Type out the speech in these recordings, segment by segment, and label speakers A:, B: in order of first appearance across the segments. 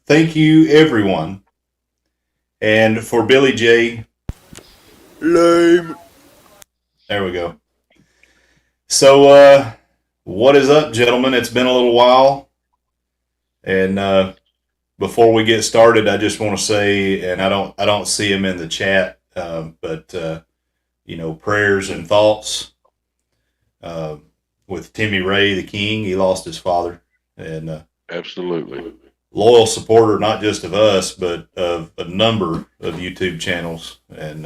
A: thank you, everyone. And for Billy J,
B: Lame.
A: there we go. So, what is up, gentlemen? It's been a little while, and before we get started, I just want to say, and I don't see him in the chat, but prayers and thoughts uh, with Timmy Ray, the King. He lost his father, and
B: Absolutely.
A: loyal supporter not just of us, but of a number of YouTube channels, and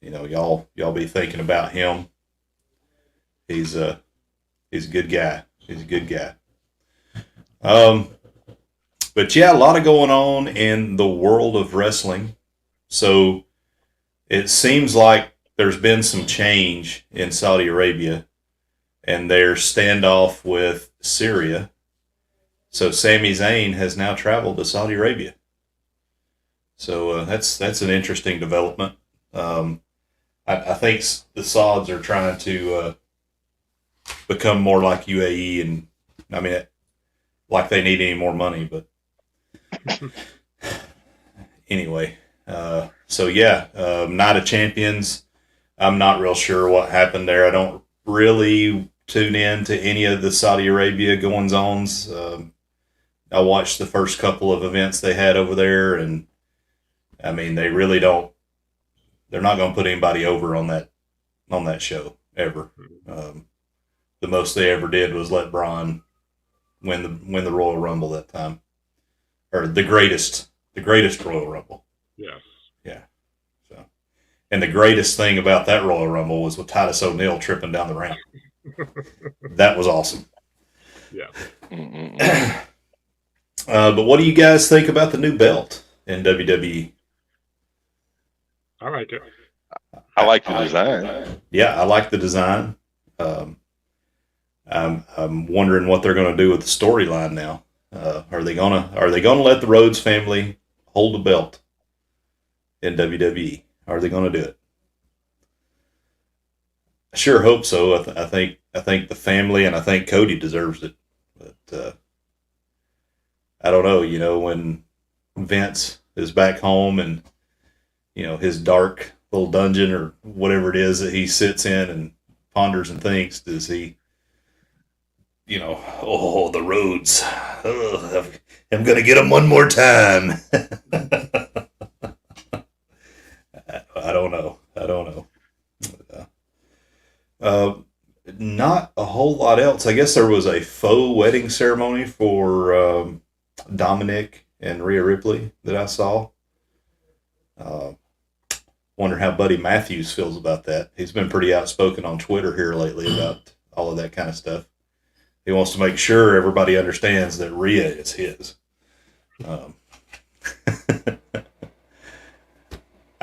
A: y'all be thinking about him. He's a good guy. He's a good guy. But yeah, a lot of going on in the world of wrestling. So it seems like there's been some change in Saudi Arabia and their standoff with Syria. So Sami Zayn has now traveled to Saudi Arabia. So that's an interesting development. I think the Sauds are trying to become more like UAE, and I mean, like they need any more money, but anyway. So yeah, Night of Champions. I'm not real sure what happened there. I don't really tune in to any of the Saudi Arabia goings-ons. I watched the first couple of events they had over there, and I mean, they really don't. They're not going to put anybody over on that show ever. The most they ever did was let Braun win the Royal Rumble that time, or the greatest Royal Rumble.
C: Yes.
A: Yeah. So, and the greatest thing about that Royal Rumble was with Titus O'Neil tripping down the ramp. That was awesome.
C: Yeah.
A: But what do you guys think about the new belt in WWE?
C: I like it.
B: I like the design.
A: Yeah, I like the design. I'm wondering what they're going to do with the storyline now. Are they gonna let the Rhodes family hold the belt in WWE? Are they going to do it? I sure hope so. I think the family, and I think Cody deserves it. But I don't know. When Vince is back home and his dark little dungeon or whatever it is that he sits in and ponders and thinks, does he? Oh, the Rhodes. I'm going to get them one more time. I don't know. Not a whole lot else. I guess there was a faux wedding ceremony for Dominic and Rhea Ripley that I saw. Wonder how Buddy Matthews feels about that. He's been pretty outspoken on Twitter here lately about all of that kind of stuff. He wants to make sure everybody understands that Rhea is his. I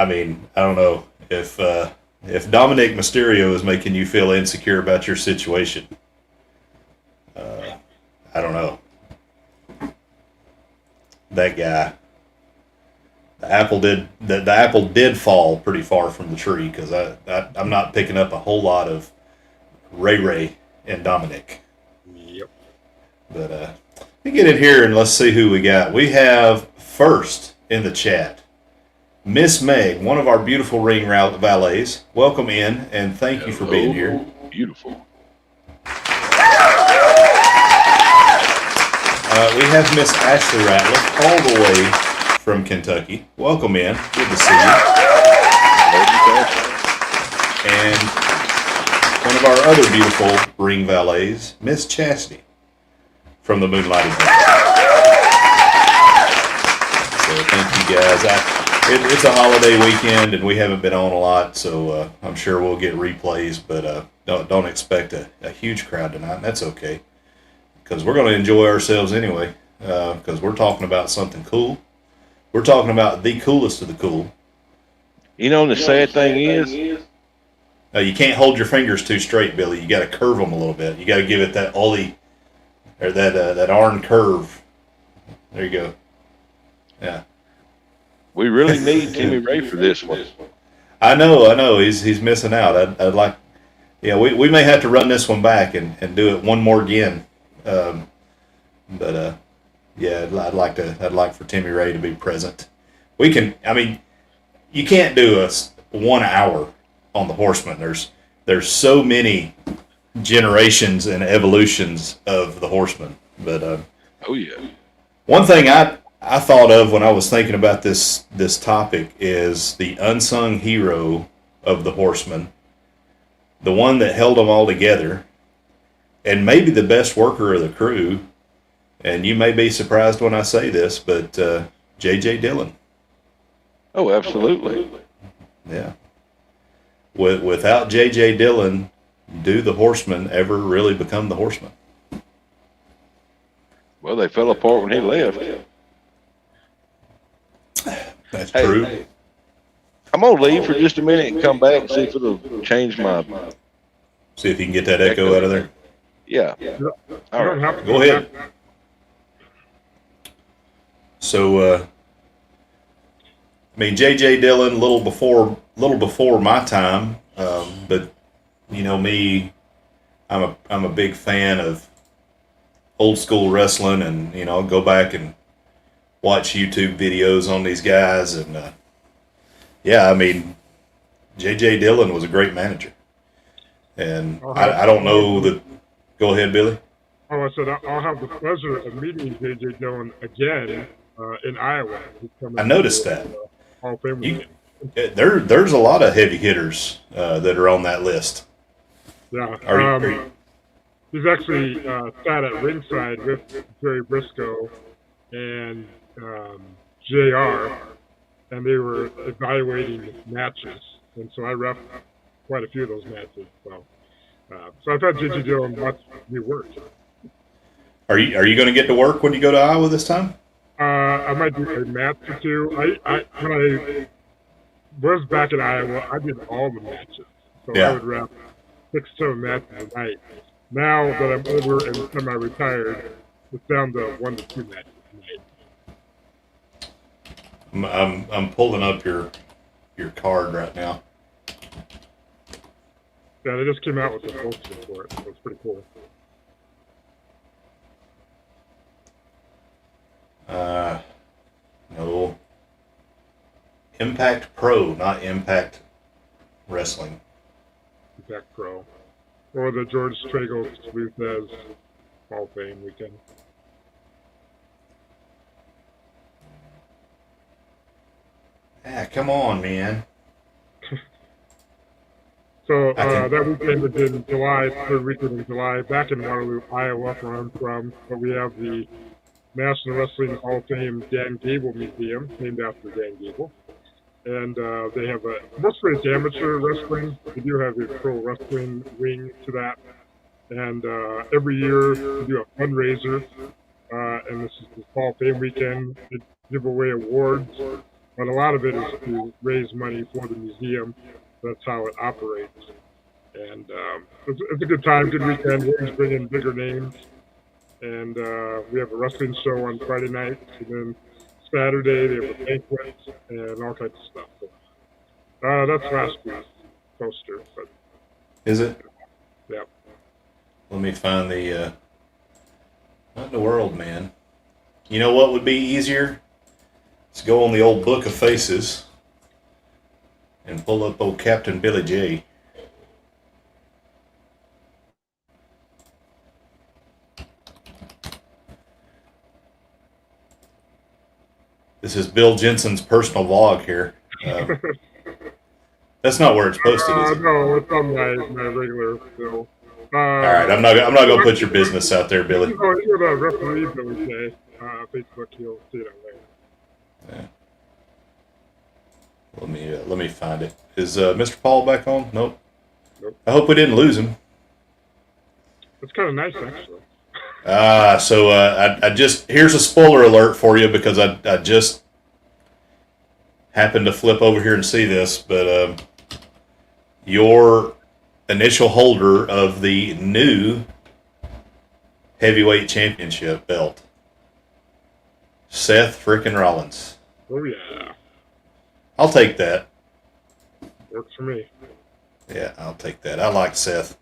A: mean, I don't know if Dominic Mysterio is making you feel insecure about your situation. I don't know. That guy. The apple did fall pretty far from the tree, because I'm not picking up a whole lot of Ray and Dominic.
C: Yep.
A: But let me get in here and let's see who we got. We have first in the chat, Miss Meg, one of our beautiful ring valets. Welcome in, and thank you for being here.
B: Beautiful.
A: We have Miss Ashley Ratliff, all the way from Kentucky. Welcome in. Good to see you. And one of our other beautiful ring valets, Miss Chastity, from the Moonlighted Valley. So thank you guys. It's a holiday weekend, and we haven't been on a lot, so I'm sure we'll get replays, but don't expect a huge crowd tonight, and that's okay, because we're going to enjoy ourselves anyway, because we're talking about something cool. We're talking about the coolest of the cool.
B: The sad thing is,
A: you can't hold your fingers too straight, Billy. You got to curve them a little bit. You got to give it that ollie, or that arm curve. There you go. Yeah.
B: we really need Timmy Ray for this one.
A: I know. He's missing out. I'd like. Yeah, we may have to run this one back and do it one more again. But yeah, I'd like for Timmy Ray to be present. We can. I mean, you can't do a 1 hour on the Horsemen. There's so many generations and evolutions of the Horsemen. But
B: Oh yeah.
A: one thing I thought of when I was thinking about this topic is the unsung hero of the Horsemen, the one that held them all together, and maybe the best worker of the crew. And you may be surprised when I say this, but J.J. Dillon.
B: Oh, absolutely.
A: Yeah. Without J.J. Dillon, do the Horsemen ever really become the Horsemen?
B: Well, they fell apart when he left.
A: That's
B: Hey,
A: true.
B: I'm gonna leave for just a minute and come back and see if it'll change my
A: See if you can get that echo out of there.
B: Yeah.
C: You
B: All
C: don't
B: right.
C: have to
A: Go ahead. So, I mean, J.J. Dillon, a little before my time, but you know me, I'm a big fan of old school wrestling, and you know, I'll go back and watch YouTube videos on these guys, and yeah, I mean, J.J. Dillon was a great manager, and I don't know that. Go ahead, Billy.
C: Oh, I said I'll have the pleasure of meeting J.J. Dillon again in Iowa. He's coming
A: I noticed
C: to,
A: that.
C: Hall of Fame
A: You,
C: weekend.
A: there's a lot of heavy hitters that are on that list.
C: Yeah.
A: Are you,
C: He's actually sat at ringside with Jerry Briscoe and JR, and they were evaluating matches. And so I ref quite a few of those matches. So I've had J.J. Dillon watch me work.
A: are you going to get to work when you go to Iowa this time?
C: I might do a match or two. When I was back in Iowa, I did all the matches. So I
A: Yeah.
C: would ref 6, 7 matches a night. Now that I'm older and semi-retired, it's down to 1 to 2 matches a night.
A: I'm pulling up your card right now.
C: Yeah, they just came out with the poster for it, so it's pretty cool.
A: No. Impact Pro, not Impact Wrestling.
C: Impact Pro. Or the George Tragos Luthez Hall of Fame weekend.
A: Ah, come on, man.
C: So
A: I can-
C: that weekend is in July, third weekend in July, back in Waterloo, Iowa, where I'm from. But we have the National Wrestling Hall of Fame Dan Gable Museum, named after Dan Gable. And they have mostly it's amateur wrestling. They do have a pro wrestling wing to that. And every year we do a fundraiser. And this is the Hall of Fame weekend. They give away awards. But a lot of it is to raise money for the museum. That's how it operates. And it's a good time, good weekend. We always bring in bigger names. And we have a wrestling show on Friday night. And then Saturday they have a banquet and all kinds of stuff. So, that's last week's poster. But
A: Is it?
C: yeah.
A: Let me find the. What in the world, man? You know what would be easier? Let's go on the old Book of Faces and pull up old Captain Billy J. This is Bill Jensen's personal vlog here. That's not where it's posted, is it?
C: No, it's on my regular bill.
A: All right, I'm not gonna put your business out there, Billy.
C: You know the referee Billy J. Facebook, you'll see it on there.
A: Yeah. Let me find it. Is Mr. Paul back on? Nope.
C: Nope.
A: I hope we didn't lose him.
C: It's kind of nice, actually.
A: So I just here's a spoiler alert for you because I just happened to flip over here and see this, but your initial holder of the new heavyweight championship belt, Seth frickin' Rollins.
C: Oh yeah,
A: I'll take that.
C: works for me.
A: Yeah, I'll take that. I like Seth.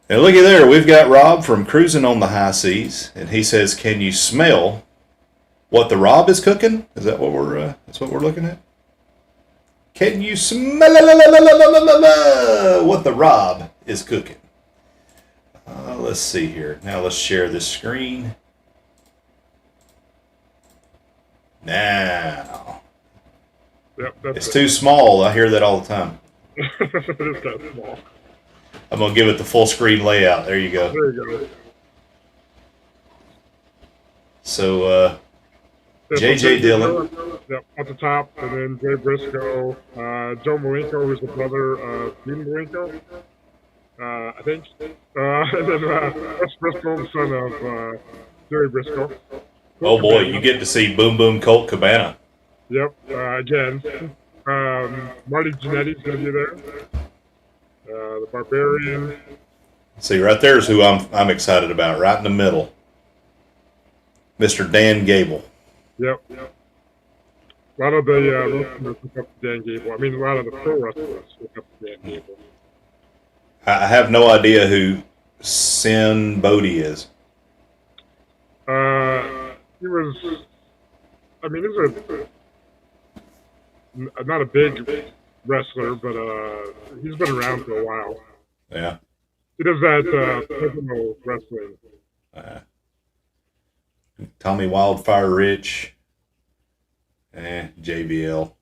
A: And looky there, we've got Rob from Cruising on the High Seas, and he says, "Can you smell what the Rob is cooking?" Is that what we're? That's what we're looking at. Can you smell what the Rob is cooking? Let's see here. Now let's share this screen. Now.
C: Yep,
A: It's too small. I hear that all the time.
C: It is that small.
A: I'm going to give it the full screen layout. There you go.
C: There you go.
A: So, J.J. Dillon.
C: Yep, at the top, and then Jay Briscoe, Joe Malenko, who's the brother of Dean Malenko, I think. And then Wes Briscoe, the son of Jerry Briscoe.
A: Oh boy, you get to see Boom Boom Colt Cabana.
C: Yep, again. Marty Jannetty's going to be there. The Barbarian.
A: See, right there is who I'm excited about, right in the middle. Mr. Dan Gable.
C: Yep. A lot of the wrestlers look up to Dan Gable. I mean, a lot of the pro wrestlers look up to Dan Gable.
A: I have no idea who Sin Bodie is.
C: He was, I mean, he's not a big wrestler, but he's been around for a while.
A: Yeah.
C: He does that pivotal wrestling.
A: Tommy Wildfire Rich. JBL.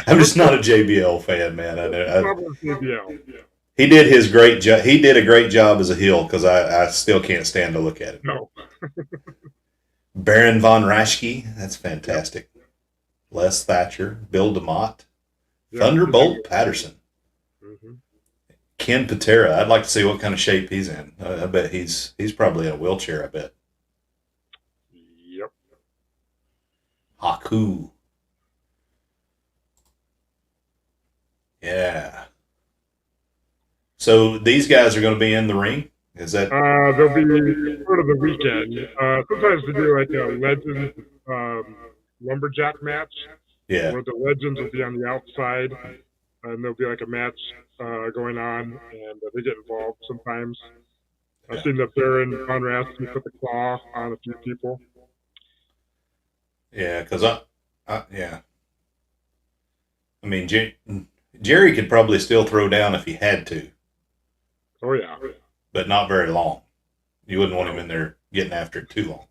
A: I'm just not a JBL fan, man.
C: JBL.
A: He did his great job. He did a great job as a heel because I still can't stand to look at it.
C: No.
A: Baron von Raschke, that's fantastic. Les Thatcher, Bill DeMott, Thunderbolt Patterson, Ken Patera. I'd like to see what kind of shape he's in. I bet he's probably in a wheelchair. I bet.
C: Yep.
A: Haku. Yeah. So these guys are going to be in the ring? Is that?
C: They'll be part of the weekend. Sometimes they do like a legend lumberjack match.
A: Yeah.
C: Where the legends will be on the outside, and there'll be like a match going on, and they get involved sometimes. I've seen the Baron von Raschke put the claw on a few people.
A: Yeah, because I mean, Jerry could probably still throw down if he had to.
C: Oh, yeah.
A: But not very long. You wouldn't want him in there getting after it too long.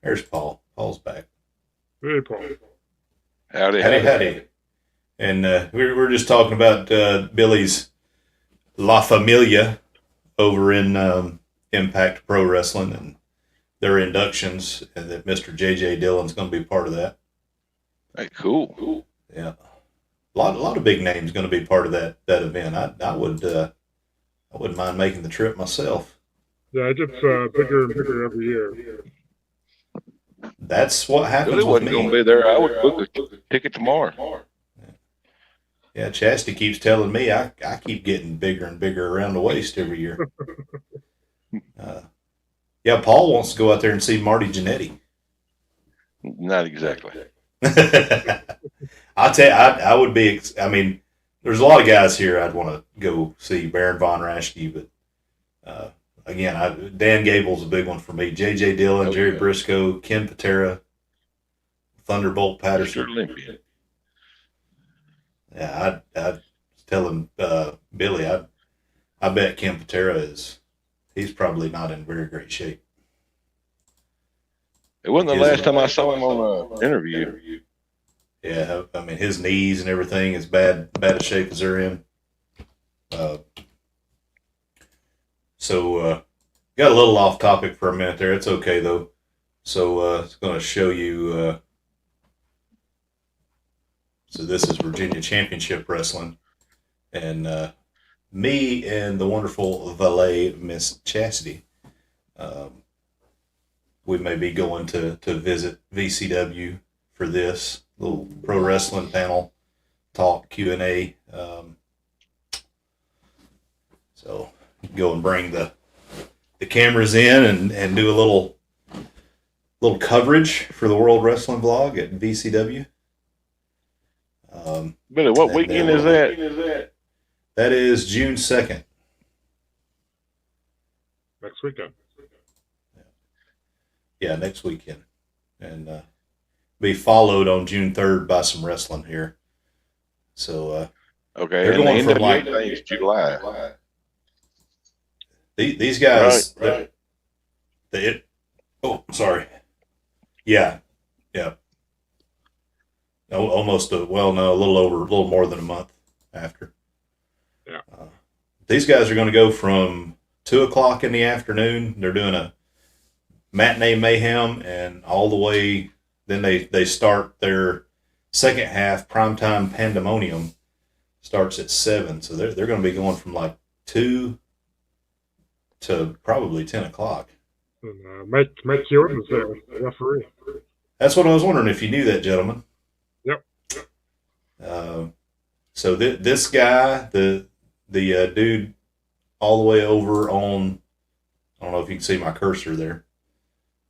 A: There's Paul. Paul's back.
C: Hey, Paul.
B: Howdy.
A: And we're just talking about Billy's La Familia over in Impact Pro Wrestling and their inductions, and that Mr. J.J. Dillon's going to be part of that.
B: Hey, cool.
A: Yeah. A lot of big names going to be part of that event. I wouldn't mind making the trip myself.
C: Yeah, it gets bigger and bigger every year.
A: That's what happens
B: Really
A: with
B: wasn't
A: me.
B: going to be there. I would book a ticket tomorrow.
A: Yeah, Chastity keeps telling me I keep getting bigger and bigger around the waist every year. Yeah, Paul wants to go out there and see Marty Jannetty.
B: Not exactly.
A: I'll tell you, I would be. I mean, there's a lot of guys here I'd want to go see. Baron von Raschke, but again, Dan Gable's a big one for me. J.J. Dillon, Jerry Briscoe, Ken Patera, Thunderbolt Patterson.
B: Mr. Olympian.
A: Yeah, I was telling Billy, I bet Ken Patera he's probably not in very great shape.
B: It wasn't the last time I saw him on an interview.
A: Yeah, I mean, his knees and everything is bad a shape as they're in. So got a little off topic for a minute there. It's okay though. So it's going to show you. So this is Virginia Championship Wrestling, and me and the wonderful valet Miss Chastity. We may be going to visit VCW for this little pro wrestling panel talk Q&A. So go and bring the cameras in and do a little coverage for the World Wrestling Vlog at VCW.
B: Billy, what
A: And
B: weekend
A: then-
B: is that?
A: That is June 2nd.
C: Next weekend.
A: Yeah, next weekend. And be followed on June 3rd by some wrestling here. So
B: Okay,
A: They're
B: and
A: going
B: the
A: from,
B: NWA
A: like-
B: thing is July.
A: these guys,
B: Right.
A: sorry. Yeah. Almost a little more than a month after.
C: Yeah.
A: These guys are going to go from 2:00 in the afternoon. They're doing a matinee mayhem, and all the way. Then they start their second half primetime pandemonium. Starts at 7, so they're going to be going from like 2 to probably 10:00.
C: And Mike Jordan's there, referee.
A: That's what I was wondering if you knew that, gentlemen.
C: Yep.
A: So this guy, the dude, all the way over on, I don't know if you can see my cursor there.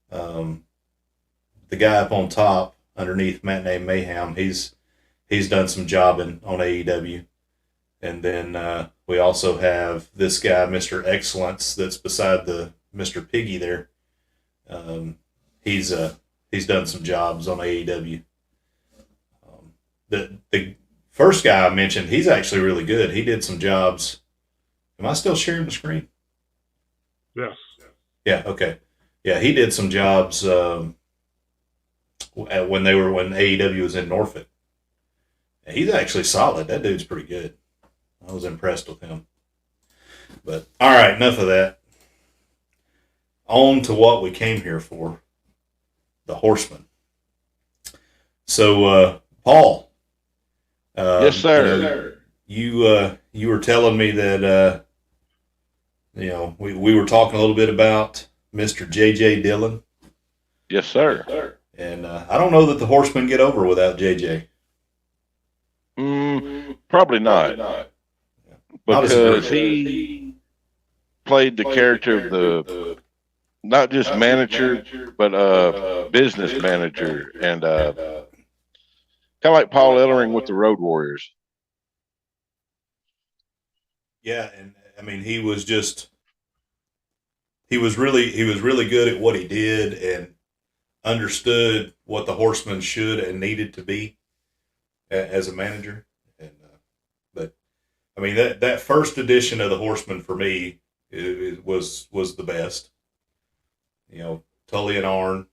A: The guy up on top, underneath Matinee Mayhem, he's done some jobbing on AEW, and then we also have this guy, Mr. Excellence, that's beside the Mr. Piggy there. He's done some jobs on AEW. The first guy I mentioned, he's actually really good. He did some jobs. Am I still sharing the screen?
C: Yes.
A: Yeah. Okay. Yeah, he did some jobs when AEW was in Norfolk. And he's actually solid. That dude's pretty good. I was impressed with him. But all right, enough of that. On to what we came here for: the Horsemen. So, Paul.
B: Yes, sir.
A: You were telling me that we were talking a little bit about Mr. J.J. Dillon,
B: Yes, sir.
A: and I don't know that the Horsemen get over without J.J.
B: Probably not.
A: Not as
B: Because
A: good.
B: he played the character of the not just manager, but business manager, and kind of like Paul Ellering with the Road Warriors.
A: Yeah, and I mean he was really good at what he did and understood what the Horsemen should and needed to be as a manager. And but I mean that first edition of the Horsemen for me it was the best. Tully and Arn.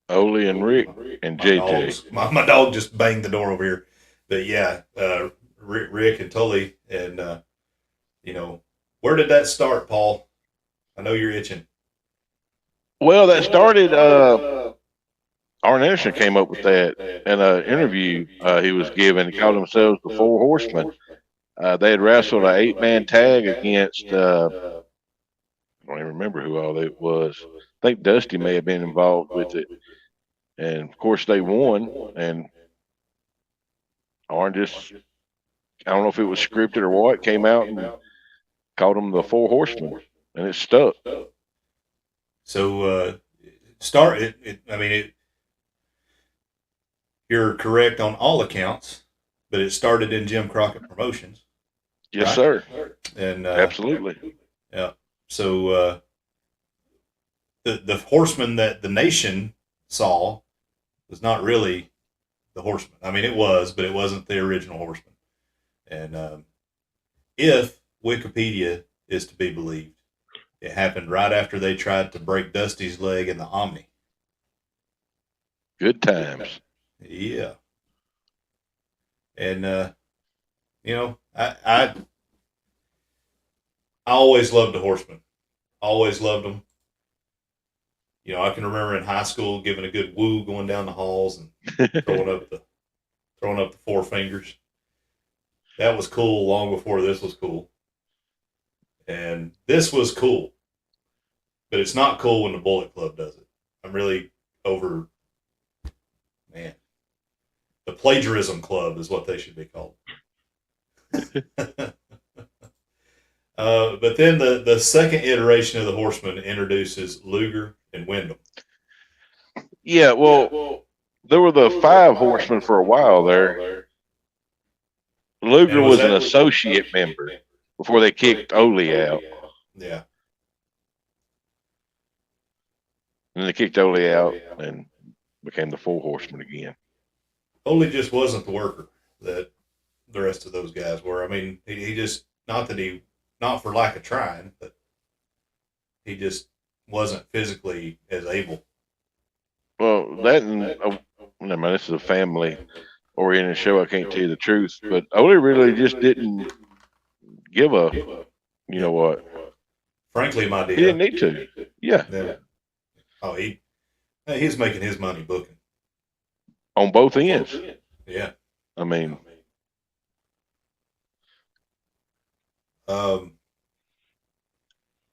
B: Ole and Rick and JJ.
A: My dog just banged the door over here. But yeah, Rick and Tully, and where did that start, Paul? I know you're itching.
B: Well, that started. Arn Anderson came up with that in an interview he was giving. He called themselves the Four Horsemen. They had wrestled an 8-man tag against. I don't even remember who all it was. I think Dusty may have been involved with it, and of course they won. And Arn just, I don't know if it was scripted or what, came out and called them the Four Horsemen, and it stuck.
A: So you're correct on all accounts, but it started in Jim Crockett Promotions.
B: Yes,
A: Right.
B: sir.
A: And
B: Absolutely.
A: yeah. So the Horseman that the nation saw was not really the Horseman. I mean, it was, but it wasn't the original Horseman. And if Wikipedia is to be believed, it happened right after they tried to break Dusty's leg in the Omni.
B: Good times.
A: Yeah. And I always loved the Horsemen. Always loved them. I can remember in high school giving a good woo going down the halls and throwing up the four fingers. That was cool long before this was cool. And this was cool. But it's not cool when the Bullet Club does it. I'm really over, man. The Plagiarism Club is what they should be called. But then the second iteration of the Horsemen introduces Luger and Wyndham.
B: Yeah, well, there were the five horsemen for a while there. Luger
A: And was
B: was an
A: that?
B: associate member before they kicked Ole out.
A: Yeah.
B: And they kicked Ole out and became the four horsemen again.
A: Ole just wasn't the worker that the rest of those guys were. I mean, he just, not for lack of trying, but he just wasn't physically as able.
B: Well, that and never mind, this is a family oriented show. I can't tell you the truth, but Ole really just didn't give a, you know what?
A: Frankly, my dear.
B: He didn't need to. Yeah.
A: Oh, he's making his money booking.
B: On both ends.
A: Yeah.
B: I mean,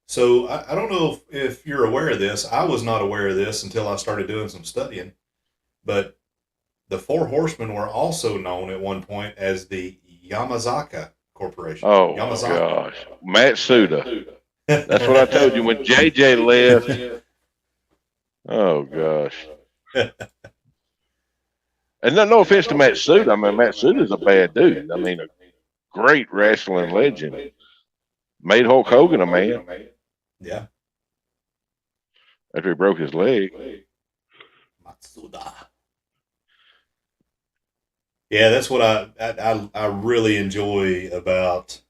A: so I don't know if you're aware of this. I was not aware of this until I started doing some studying. But the Four Horsemen were also known at one point as the Yamazaka Corporation.
B: oh
A: Yamazaka.
B: gosh, Matsuda. That's what I told you when JJ left. Oh gosh. And no offense to Matsuda. I mean, Matsuda's a bad dude. I mean, a great wrestling legend. Made Hulk Hogan a man
A: Yeah.
B: after he broke his leg.
A: Matsuda. Yeah, that's what I really enjoy about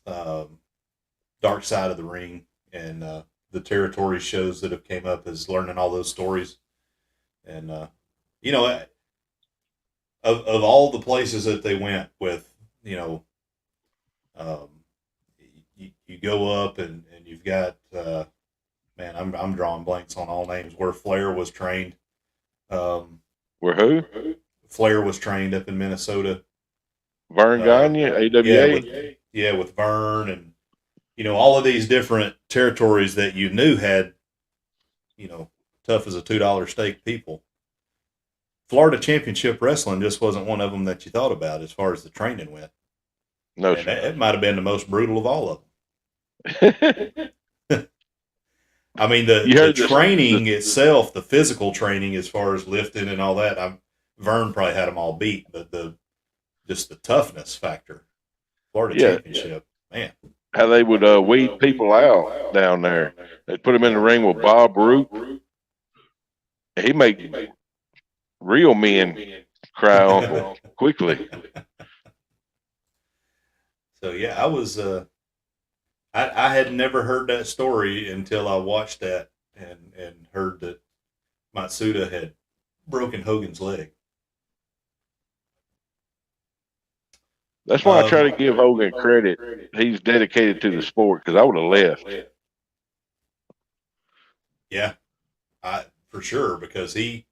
A: Dark Side of the Ring and the territory shows that have came up, is learning all those stories. And you know, of all the places that they went with, you know, you go up and you've got man, I'm drawing blanks on all names, where Flair was trained.
B: Where who?
A: Flair was trained up in Minnesota.
B: Vern Gagne, AWA.
A: With Vern, and you know, all of these different territories that you knew had, you know, tough as a $2 steak people. Florida Championship Wrestling just wasn't one of them that you thought about as far as the training went.
B: No,
A: and it might have been the most brutal of all of them. I mean, the training itself, the physical training as far as lifting and all that, Vern probably had them all beat, but just the toughness factor, Florida Championship, man.
B: How they would weed people out down there. They'd put them in the ring with Bob Roop. He made real men cry on quickly.
A: So yeah, I was I had never heard that story until I watched that and heard that Matsuda had broken Hogan's leg.
B: That's why I try to give Hogan credit. He's dedicated to the sport, because I would have left.
A: Yeah, for sure, because he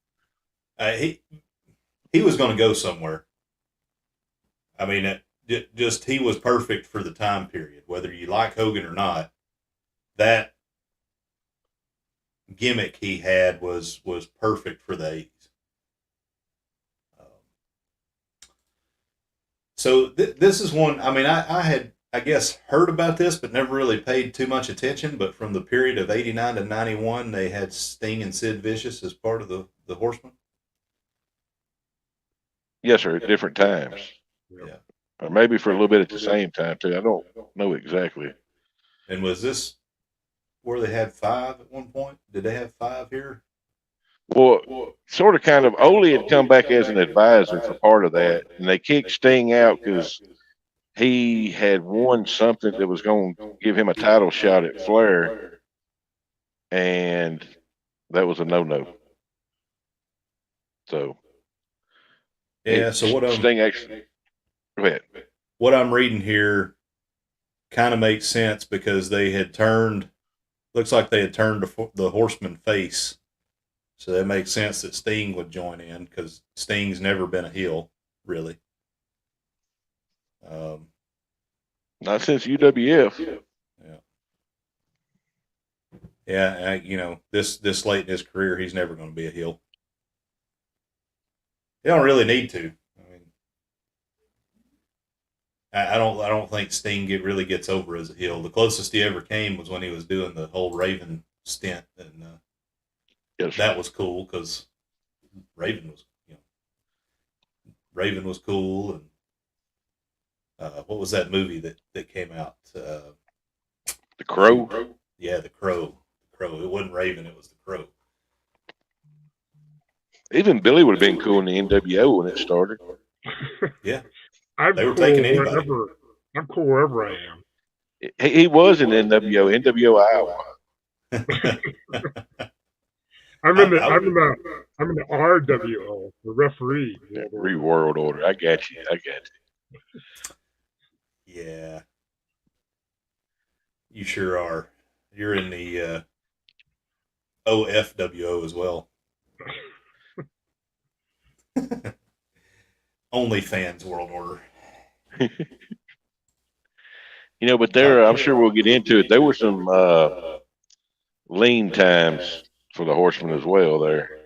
A: was going to go somewhere. I mean, he was perfect for the time period, whether you like Hogan or not. That gimmick he had was perfect for the 80s. So this is one. I mean, I had, I guess, heard about this, but never really paid too much attention. But from the period of '89 to '91, they had Sting and Sid Vicious as part of the Horsemen.
B: Yes, sir. At different times.
A: Yeah.
B: Or maybe for a little bit at the same time too. I don't know exactly.
A: And was this where they had 5 at one point? Did they have 5 here?
B: Well, sort of, kind of. Ole had come back as an advisor for part of that, and they kicked Sting out because he had won something that was going to give him a title shot at Flair, and that was a no-no. So,
A: yeah. So what
B: Sting actually? Go ahead.
A: What I'm reading here kind of makes sense, because they had turned. Looks like they had turned the Horseman face. So that makes sense that Sting would join in, because Sting's never been a heel, really.
B: Not since UWF.
A: Yeah. You know, this late in his career, he's never going to be a heel. He don't really need to. I mean, I don't think Sting really gets over as a heel. The closest he ever came was when he was doing the whole Raven stint, and
B: Yes, sir.
A: that was cool because Raven was, Raven was cool. And what was that movie that came out?
B: The Crow.
A: Yeah, The Crow. The Crow. It wasn't Raven. It was The Crow.
B: Even Billy would have been cool in the NWO when it started.
A: Yeah,
C: I'm
A: they were
C: cool
A: taking anybody.
C: wherever. I'm cool wherever I am.
B: He was in NWO Iowa.
C: I'm in the RWO, the referee.
B: World Order. I got you.
A: Yeah, you sure are. You're in the OFWO as well. OnlyFans World Order.
B: But there, I'm sure we'll get into it. There were some lean times for the Horsemen as well there.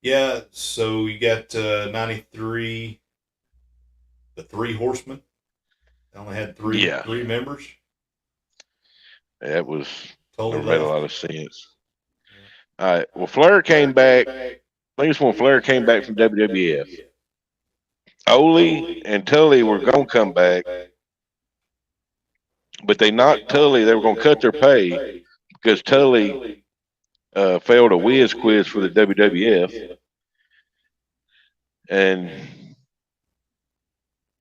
A: Yeah, so you got 93, the 3 Horsemen. They only had three members.
B: That was
A: Totally
B: never made a lot of sense. Yeah. All right. Well, Flair came back. I think it's when Flair came back from WWF. Ole and Tully were going to come back, but they knocked Tully. They were going to cut their pay because Tully failed a whiz quiz for the WWF. And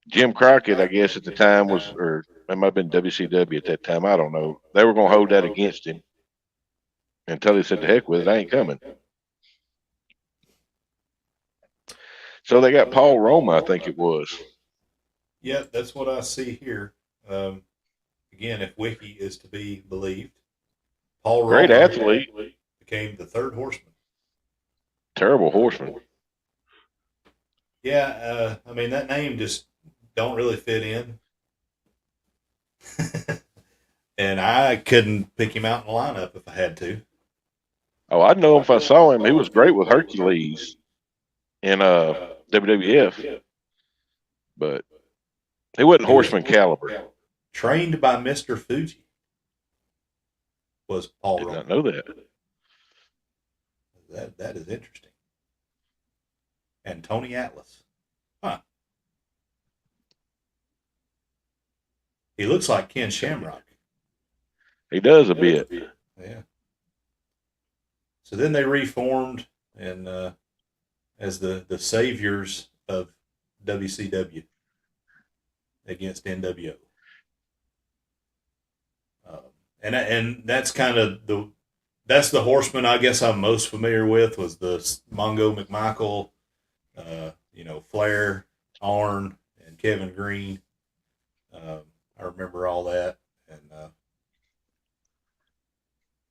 B: Jim Crockett, I guess at the time or it might have been WCW at that time. I don't know. They were going to hold that against him. And Tully said, "To heck with it, I ain't coming." So they got Paul Roma, I think it was.
A: Yeah, that's what I see here. Again, if Wiki is to be believed, Paul Roma,
B: great athlete,
A: became the 3rd Horseman.
B: Terrible horseman.
A: Yeah, I mean, that name just don't really fit in. And I couldn't pick him out in the lineup if I had to.
B: Oh, I'd know if I saw him. He was great with Hercules in WWF, but he wasn't Horseman caliber.
A: Trained by Mr. Fuji was Paul
B: Did
A: Roma.
B: not know that.
A: That is interesting. And Tony Atlas. Huh. He looks like Ken Shamrock.
B: He does a bit.
A: Yeah. So then they reformed and as the saviors of WCW against NWO. And that's kind of that's the Horseman I guess I'm most familiar with was the Mongo McMichael, Flair, Arn, and Kevin Green. I remember all that, and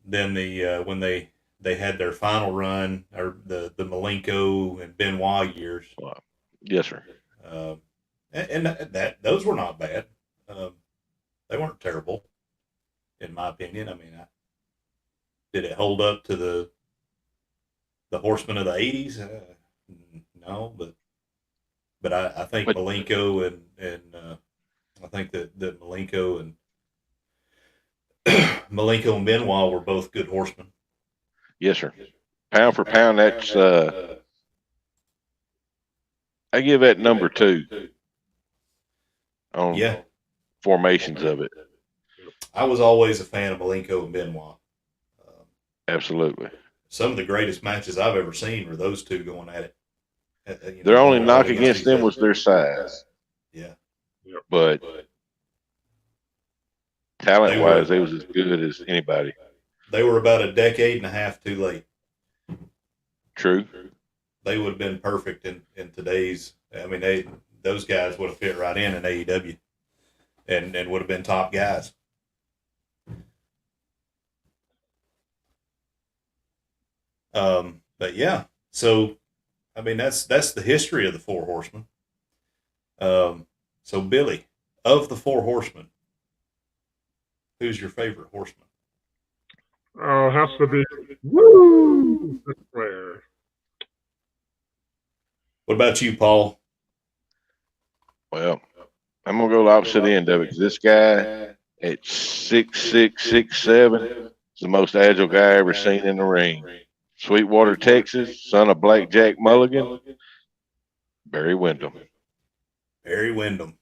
A: then when they had their final run, or the Malenko and Benoit years.
B: Yes, sir.
A: And that those were not bad. They weren't terrible, in my opinion. I mean, did it hold up to the Horsemen of the '80s? No, but I think Malenko and I think that Malenko and Malenko and Benoit were both good horsemen.
B: Yes, sir. Pound for pound, that's I give that number 2 on formations of it.
A: I was always a fan of Malenko and Benoit.
B: Absolutely.
A: Some of the greatest matches I've ever seen were those two going at it.
B: Their only knock against them was their size.
A: Yeah.
B: But talent-wise, they was as good as anybody.
A: They were about a decade and a half too late.
B: True.
A: They would have been perfect in today's. I mean, those guys would have fit right in AEW, and would have been top guys. But yeah, so I mean that's the history of the 4 Horsemen. So Billy, of the 4 Horsemen, who's your favorite horseman?
C: Oh, has to be Woo Flair.
A: What about you, Paul?
B: Well, I'm gonna go the opposite end of it. 'Cause this guy at 6'6", 6'7", is the most agile guy I ever seen in the ring. Sweetwater, Texas, son of Black Jack Mulligan, Barry Windham.
A: Barry Windham.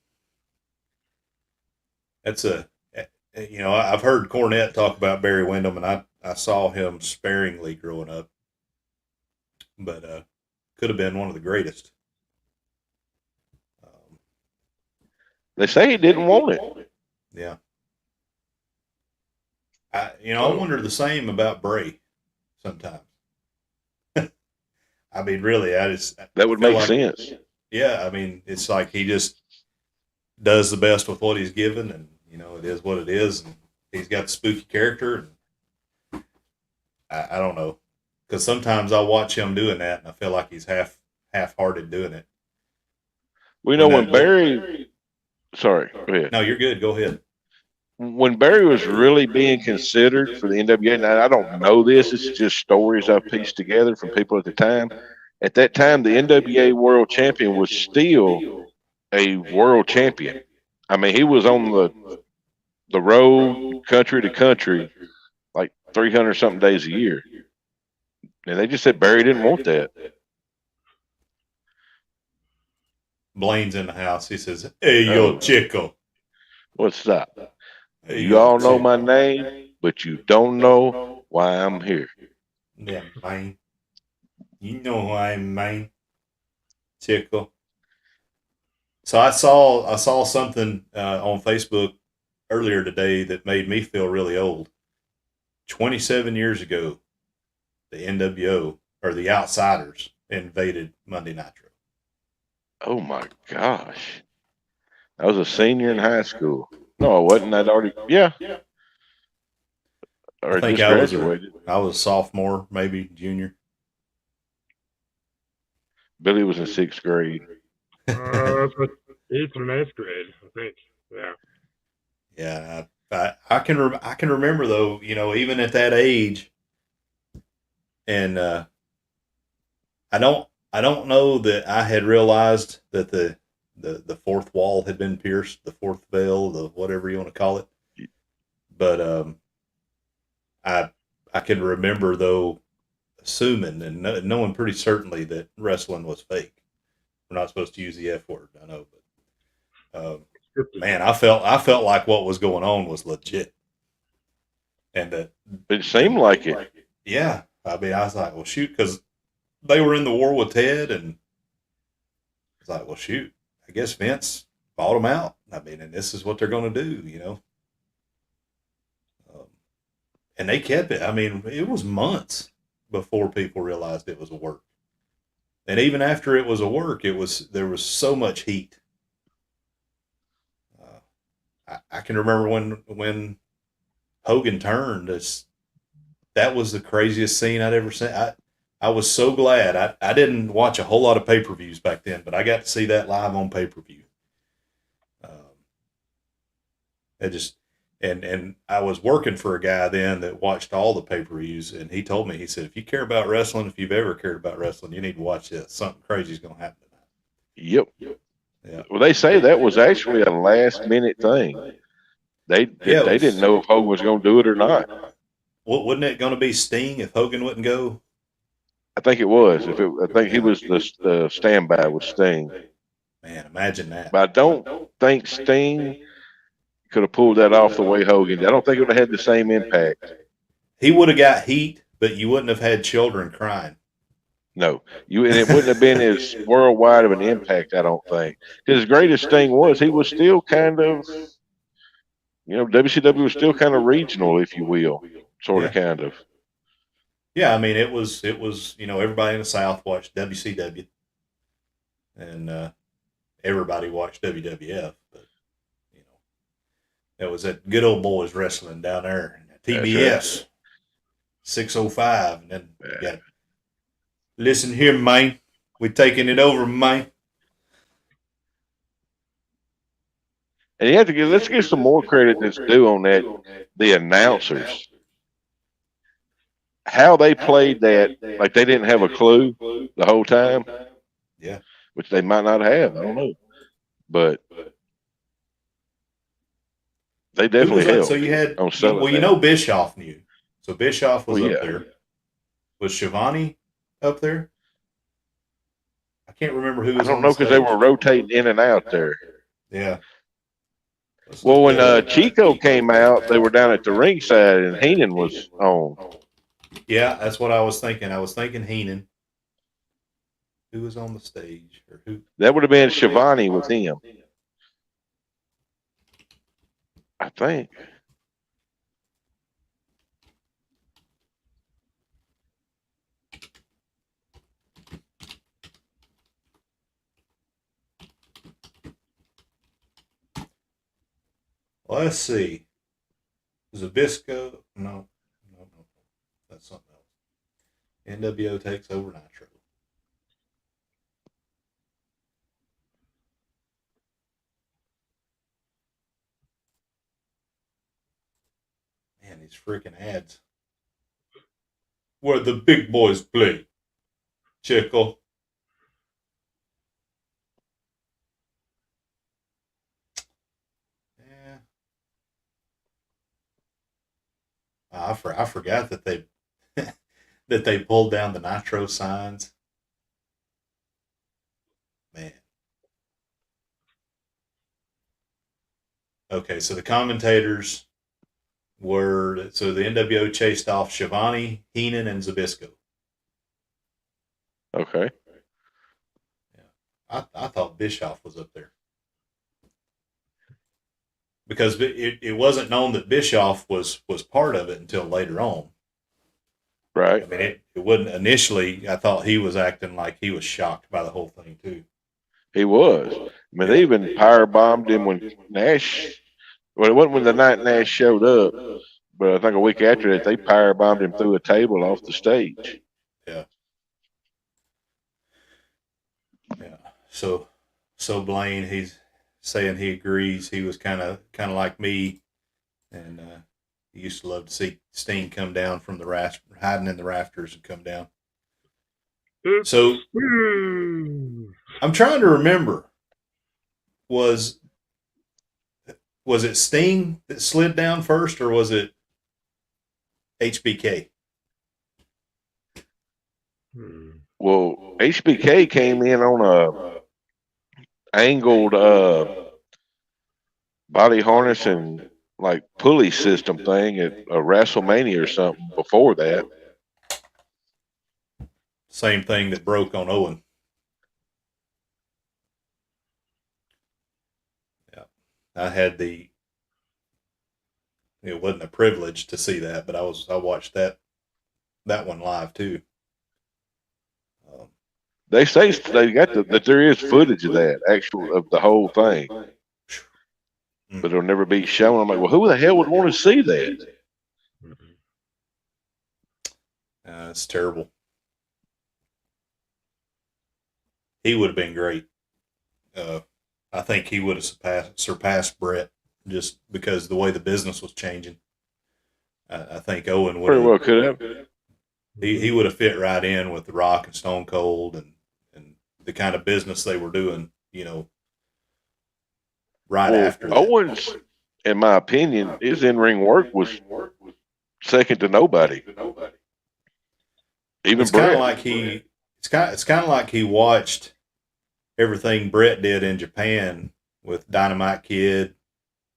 A: That's I've heard Cornette talk about Barry Windham, and I saw him sparingly growing up, but could have been one of the greatest.
B: They say he didn't want it.
A: Yeah. I wonder the same about Bray sometimes. I mean, really,
B: that would make sense.
A: Yeah, I mean, it's like he just does the best with what he's given, and it is what it is, and he's got the spooky character. And I don't know, because sometimes I watch him doing that, and I feel like he's half-hearted doing it.
B: We know when Barry. Sorry, go ahead.
A: No, you're good. Go ahead.
B: When Barry was really being considered for the NWA, now I don't know this, it's just stories I've pieced together from people at the time. At that time, the NWA World Champion was still a world champion. I mean, he was on the road, country to country, like 300-something days a year. And they just said Barry didn't want that.
A: Blaine's in the house. He says, "Hey, yo, chico.
B: What's up?
A: Hey,
B: You all know my name, but you don't know why I'm here."
A: Yeah, man. You know who I am, man. Chico. So I saw something on Facebook earlier today that made me feel really old. 27 years ago, the NWO, or the Outsiders, invaded Monday Nitro.
B: Oh my gosh. I was a senior in high school. No, I wasn't. I'd already, yeah. Or
A: I think
B: just graduated.
A: I was a sophomore, maybe junior.
B: Billy was in 6th grade.
C: That's like 8th or 9th grade, I think. Yeah.
A: Yeah, I can remember though. Even at that age, and I don't know that I had realized that the fourth wall had been pierced, the fourth veil, the whatever you want to call it. But I can remember though, assuming and knowing pretty certainly that wrestling was fake. We're not supposed to use the F word, I know, but man, I felt like what was going on was legit, and that
B: it seemed like it.
A: Yeah, I mean, I was like, well, shoot, because they were in the war with Ted, and it's like, well, shoot, I guess Vince bought them out. I mean, and this is what they're going to do, and they kept it. I mean, it was months before people realized it was a work, and even after it was a work, there was so much heat. I can remember when Hogan turned. That was the craziest scene I'd ever seen. I was so glad. I didn't watch a whole lot of pay-per-views back then, but I got to see that live on pay-per-view. And I was working for a guy then that watched all the pay-per-views, and he told me, he said, if you care about wrestling, if you've ever cared about wrestling, you need to watch this. Something crazy is going to happen tonight.
B: Yep. Yeah. Well, they say that was actually a last-minute thing. They didn't know if Hogan was going to do it or not.
A: Wasn't it going to be Sting if Hogan wouldn't go?
B: I think it was. I think he was the standby with Sting.
A: Man, imagine that.
B: But I don't think Sting could have pulled that off the way Hogan did. I don't think it would have had the same impact.
A: He would have got heat, but you wouldn't have had children crying.
B: No, and it wouldn't have been as worldwide of an impact, I don't think. His greatest thing was he was still kind of, WCW was still kind of regional, if you will, sort of, kind of.
A: Yeah, I mean, it was everybody in the South watched WCW, and everybody watched WWF, but it was that good old boys wrestling down there, TBS, 605, and then you got, listen here, man, we're taking it over, man.
B: And let's give some more credit that's due on that, the announcers. How they played that, like they didn't have a clue the whole time.
A: Yeah.
B: Which they might not have. I don't know. But they definitely helped.
A: So you had,
B: Bischoff knew.
A: So Bischoff was up there. Was Shivani up there? I can't remember who
B: I
A: was
B: don't
A: on the
B: know because they
A: stage.
B: were rotating in and out there.
A: Yeah. Let's
B: Well,
A: look
B: when
A: that up.
B: Chico came out, they were down at the ringside, and Heenan was on.
A: Yeah, that's what I was thinking. I was thinking Heenan. Who was on the stage, or who?
B: That would have been Shivani with him, I think.
A: Let's see. Zabisco? No, no. That's something else. NWO takes over Nitro. Man, these freaking ads. Where the big boys play. Chico. Yeah. I forgot that they that they pulled down the Nitro signs. Man. Okay, so the commentators were the NWO chased off Shivani, Heenan, and Zabisco.
B: Okay.
A: Yeah, I thought Bischoff was up there because it wasn't known that Bischoff was part of it until later on.
B: Right.
A: I mean, it wasn't initially. I thought he was acting like he was shocked by the whole thing too.
B: He was. I mean, they even power bombed him when Nash. Well, it wasn't when the night Nash showed up, but I think a week after that, they power bombed him through a table off the stage.
A: Yeah. Yeah. So Blaine, he's saying he agrees. He was kind of like me, and he used to love to see Steen come down from the hiding in the rafters and come down. So I'm trying to remember. Was it Sting that slid down first, or was it HBK?
B: Well, HBK came in on a angled body harness and like pulley system thing at a WrestleMania or something before that.
A: Same thing that broke on Owen. Yeah, I had it wasn't a privilege to see that, but I watched that one live too.
B: They say they got that there is footage of that of the whole thing, but it'll never be shown. I'm like, well, who the hell would want to see that?
A: It's terrible. He would have been great. I think he would have surpassed Brett just because the way the business was changing. I think Owen would
B: Pretty well could have.
A: He would have fit right in with The Rock and Stone Cold and the kind of business they were doing, after that.
B: Owens, in my opinion, his in-ring work was second to nobody. Even
A: it's
B: Brett.
A: It's kind of like he watched everything Brett did in Japan with Dynamite Kid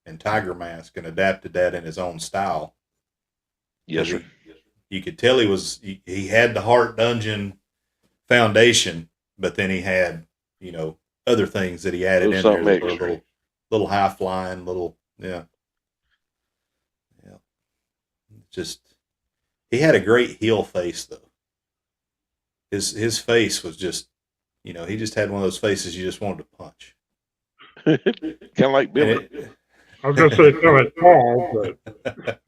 A: and Tiger Mask and adapted that in his own style.
B: Yes, sir.
A: You could tell he had the Heart Dungeon foundation, but then he had, other things that he added in there. Little high flying, yeah. Just, he had a great heel face though. His face was just, he just had one of those faces you just wanted to punch.
B: Kind of like Billy.
C: I was going to say kind of like Paul, but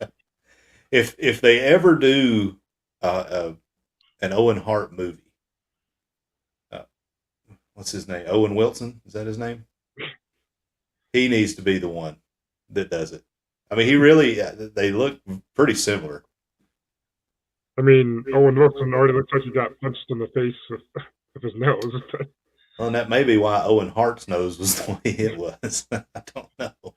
A: if they ever do an Owen Hart movie, what's his name? Owen Wilson, is that his name? He needs to be the one that does it. I mean, they look pretty similar.
C: I mean, Owen Wilson already looks like he got punched in the face with his nose.
A: Well, and that may be why Owen Hart's nose was the way it was. I don't know.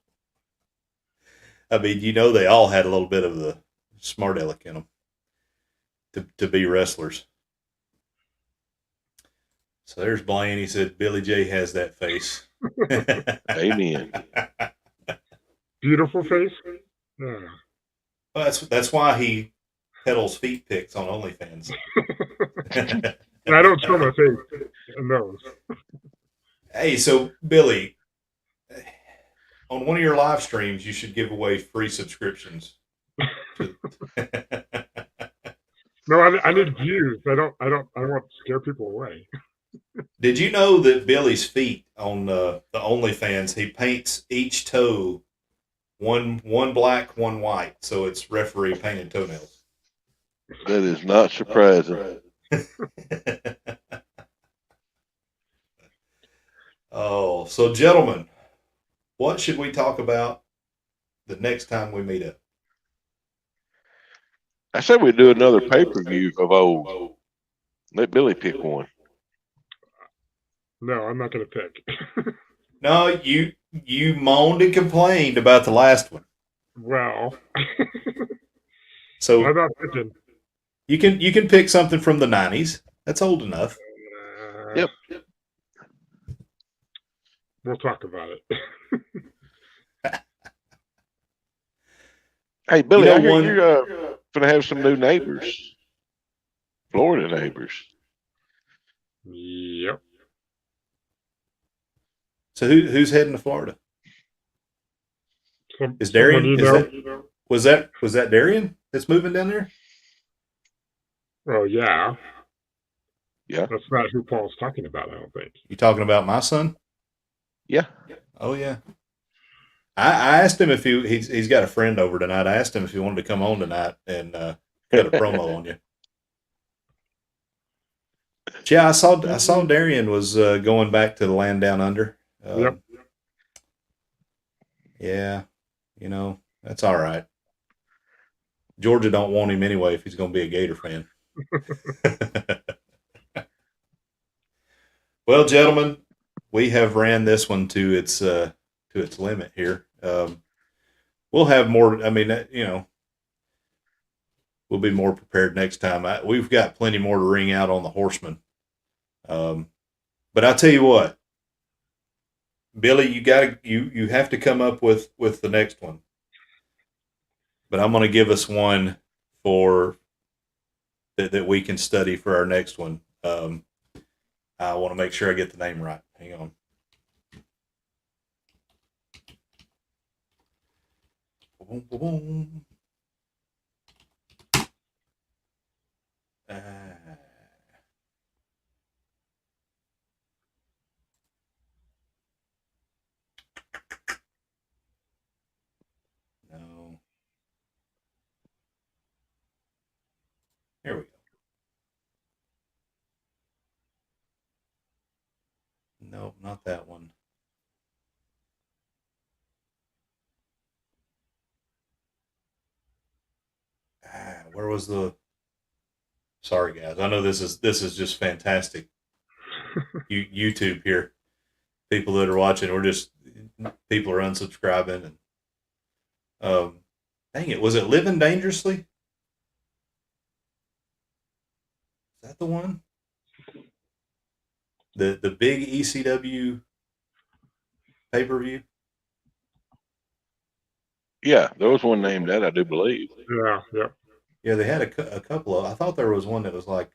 A: I mean, they all had a little bit of the smart aleck in them to be wrestlers. So there's Blaine. He said Billy J has that face.
B: Amen.
C: Beautiful face. Yeah.
A: Well, that's why he peddles feet pics on OnlyFans.
C: I don't show my face in those.
A: Hey, so Billy, on one of your live streams, you should give away free subscriptions.
C: No, I need views. I want to scare people away.
A: Did you know that Billy's feet on the OnlyFans, he paints each toe one black, one white, so it's referee painted toenails.
B: That is not surprising.
A: Oh, so gentlemen, what should we talk about the next time we meet up?
B: I said we'd do another pay-per-view of old. Let Billy pick one.
C: No, I'm not going to pick.
A: No, you moaned and complained about the last one.
C: Well,
A: so
C: I'm not picking.
A: You can pick something from the 90s. That's old enough.
B: Yep.
C: We'll talk about it.
B: Hey, Billy, I hear
A: one-
B: you're going to have some new neighbors. Florida neighbors.
C: Yep.
A: So who's heading to Florida? Is Darian? Was that Darian that's moving down there?
C: Oh yeah.
B: Yeah.
C: That's not who Paul's talking about, I don't think.
A: You talking about my son?
B: Yeah.
A: Oh yeah. I asked him if he's got a friend over tonight. I asked him if he wanted to come on tonight and cut a promo on you. Yeah, I saw Darian was going back to the land down under.
C: Yep.
A: Yeah, that's all right. Georgia don't want him anyway if he's going to be a Gator fan. Well, gentlemen, we have ran this one to its limit here. We'll have more. I mean, we'll be more prepared next time. We've got plenty more to ring out on the Horsemen. But I'll tell you what, Billy, you have to come up with the next one. But I'm going to give us one for that we can study for our next one. I want to make sure I get the name right. Hang on. Boom, boom, boom. No. Here we go. Nope, not that one. Where was the? Sorry, guys. I know this is just fantastic. YouTube here. People that are watching, people are unsubscribing and dang it, was it Living Dangerously? Is that the one? The big ECW pay-per-view?
B: Yeah, there was one named that, I do believe.
C: Yeah.
A: Yeah, they had a couple of. I thought there was one that was like.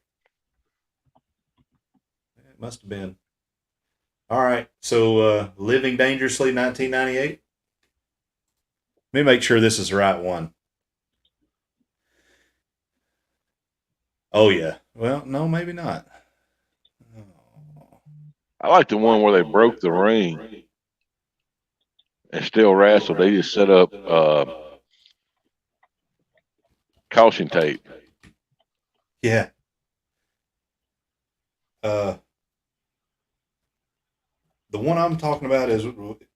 A: It must have been. All right, so Living Dangerously, 1998. Let me make sure this is the right one. Oh yeah. Well, no, maybe not. Oh.
B: I like the one where they broke the ring and still wrestled. They just set up caution tape.
A: Yeah. The one I'm talking about is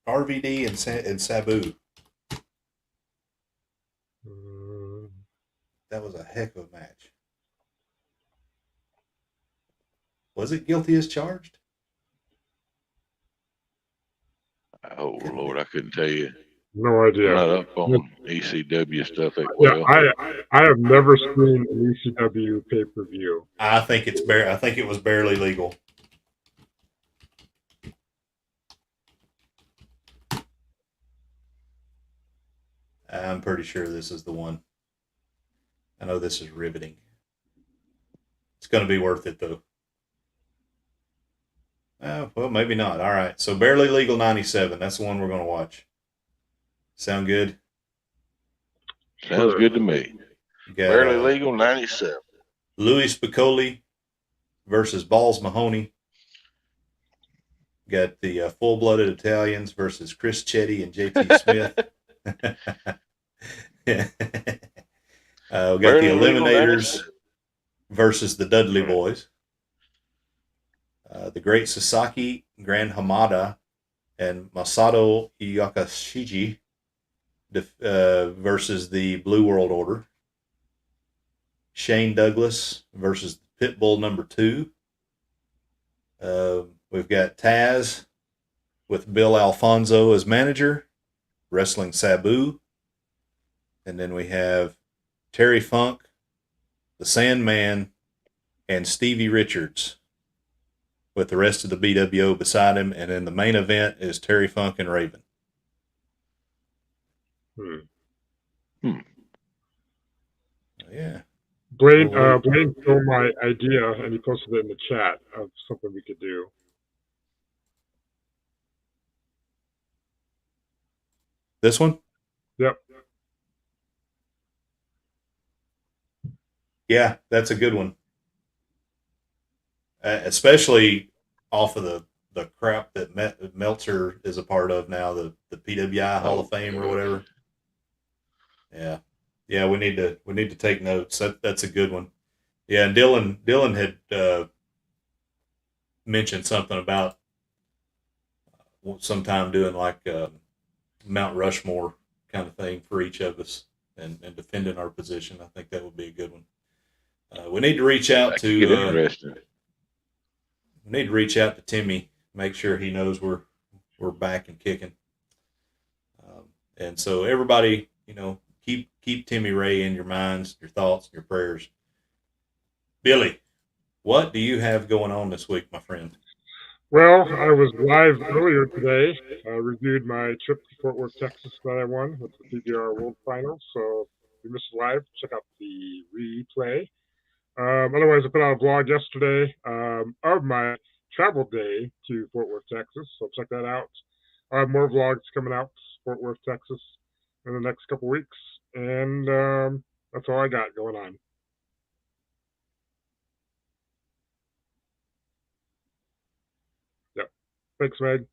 A: RVD and Sabu. That was a heck of a match. Was it Guilty as Charged?
B: Oh, Lord, I couldn't tell you.
C: No
B: I'm
C: idea.
B: not up on ECW stuff that
C: Yeah,
B: well.
C: I have never seen an ECW pay per view.
A: I think I think it was barely legal. I'm pretty sure this is the one. I know this is riveting. It's going to be worth it though. Well, maybe not. All right. So barely legal 97. That's the one we're going to watch. Sound good?
B: Sounds good to me.
A: You got
B: Barely legal 97.
A: Louis Spicoli versus Balls Mahoney. Got the full-blooded Italians versus Chris Chetty and JT Smith. We got
B: Barely
A: the
B: legal
A: Eliminators
B: 97.
A: versus the Dudley Boys. The Great Sasaki, Grand Hamada, and Masato Yakashiji versus the Blue World Order. Shane Douglas versus Pitbull number 2. We've got Taz with Bill Alfonso as manager, wrestling Sabu. And then we have Terry Funk, the Sandman, and Stevie Richards with the rest of the BWO beside him. And then the main event is Terry Funk and Raven. Yeah.
C: Blaine stole my idea and he posted it in the chat of something we could do.
A: This one?
C: Yep.
A: Yeah, that's a good one. Especially off of the crap that Meltzer is a part of now, the PWI Hall of Fame or whatever. Yeah, we need to take notes. That's a good one. Yeah, and Dylan had mentioned something about sometime doing like Mount Rushmore kind of thing for each of us and defending our position. I think that would be a good one. We need to reach out to we need to reach out to Timmy, make sure he knows we're back and kicking. And so everybody, keep Timmy Ray in your minds, your thoughts, your prayers. Billy, what do you have going on this week, my friend?
C: Well, I was live earlier today. I reviewed my trip to Fort Worth, Texas that I won with the PBR World Finals. So if you missed the live, check out the replay. Otherwise, I put out a vlog yesterday of my travel day to Fort Worth, Texas. So check that out. I have more vlogs coming out Fort Worth, Texas in the next couple weeks. And that's all I got going on. Yep. Thanks, Meg.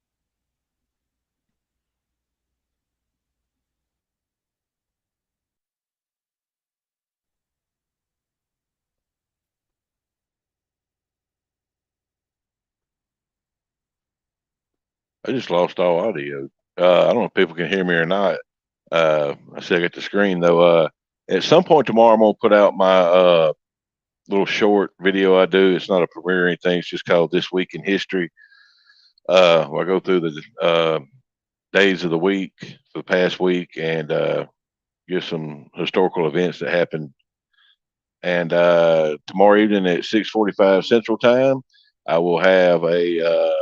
B: I just lost all audio. I don't know if people can hear me or not. I see I got the screen though. At some point tomorrow, I'm gonna put out my little short video I do. It's not a premiere or anything. It's just called This Week in History. Where I go through the days of the week for the past week and give some historical events that happened. And tomorrow evening at 6:45 Central Time, I will have a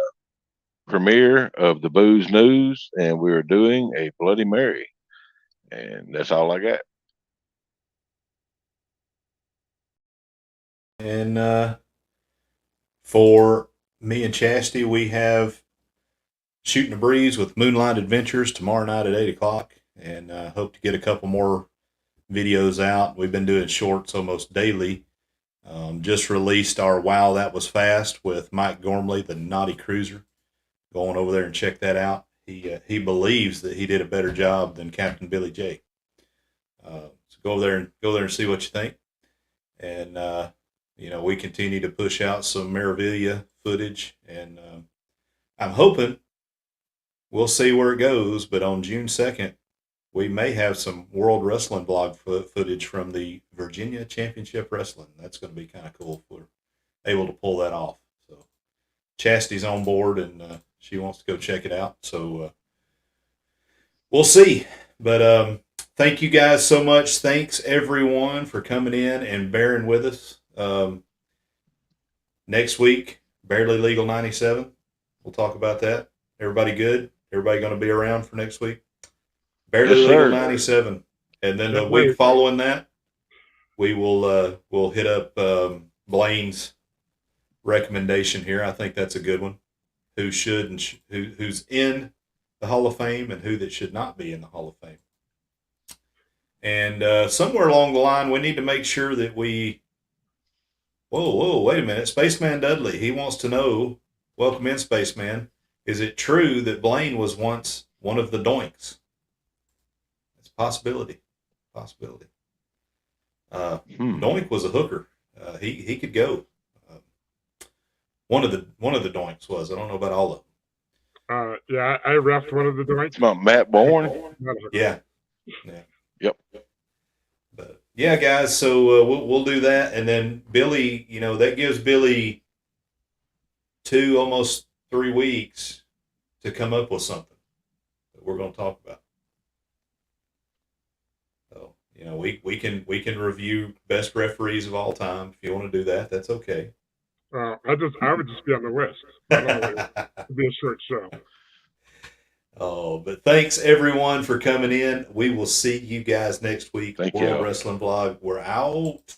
B: premiere of the Booze News, and we're doing a Bloody Mary. And that's all I got.
A: And for me and Chastity, we have Shooting the Breeze with Moonlight Adventures tomorrow night at 8 o'clock. And hope to get a couple more videos out. We've been doing shorts almost daily. Just released our Wow That Was Fast with Mike Gormley, the Naughty Cruiser. Go on over there and check that out. He believes that he did a better job than Captain Billy J. So go there and see what you think. And we continue to push out some Meraviglia footage, and I'm hoping we'll see where it goes. But on June 2nd, we may have some World Wrestling blog footage from the Virginia Championship Wrestling. That's going to be kind of cool if we're able to pull that off. So Chastity's on board, and she wants to go check it out. So we'll see. But thank you guys so much. Thanks everyone for coming in and bearing with us. Next week, Barely Legal 97. We'll talk about that. Everybody good? Everybody going to be around for next week? Barely
B: Yes,
A: Legal
B: sir.
A: 97. And then the
C: Yes,
A: week
C: sir.
A: following that, we will we'll hit up Blaine's recommendation here. I think that's a good one. Who should and who's in the Hall of Fame and who that should not be in the Hall of Fame. And somewhere along the line, we need to make sure that we. Whoa, wait a minute. Spaceman Dudley, he wants to know, welcome in, Spaceman. Is it true that Blaine was once one of the Doinks? It's a possibility. Doink was a hooker. He could go. One of the Doinks was. I don't know about all of them.
C: Yeah, I refed one of the
B: It's
C: joints.
B: about Matt Bourne.
A: Yeah.
B: Yep.
A: But yeah, guys. So we'll do that, and then Billy. That gives Billy almost 3 weeks to come up with something that we're going to talk about. So we can review best referees of all time. If you want to do that, that's okay.
C: I would just be on the list. I don't know. It'd be a short show.
A: Oh, but thanks everyone for coming in. We will see you guys next week.
B: Thank
A: World
B: you.
A: Wrestling Blog. We're out.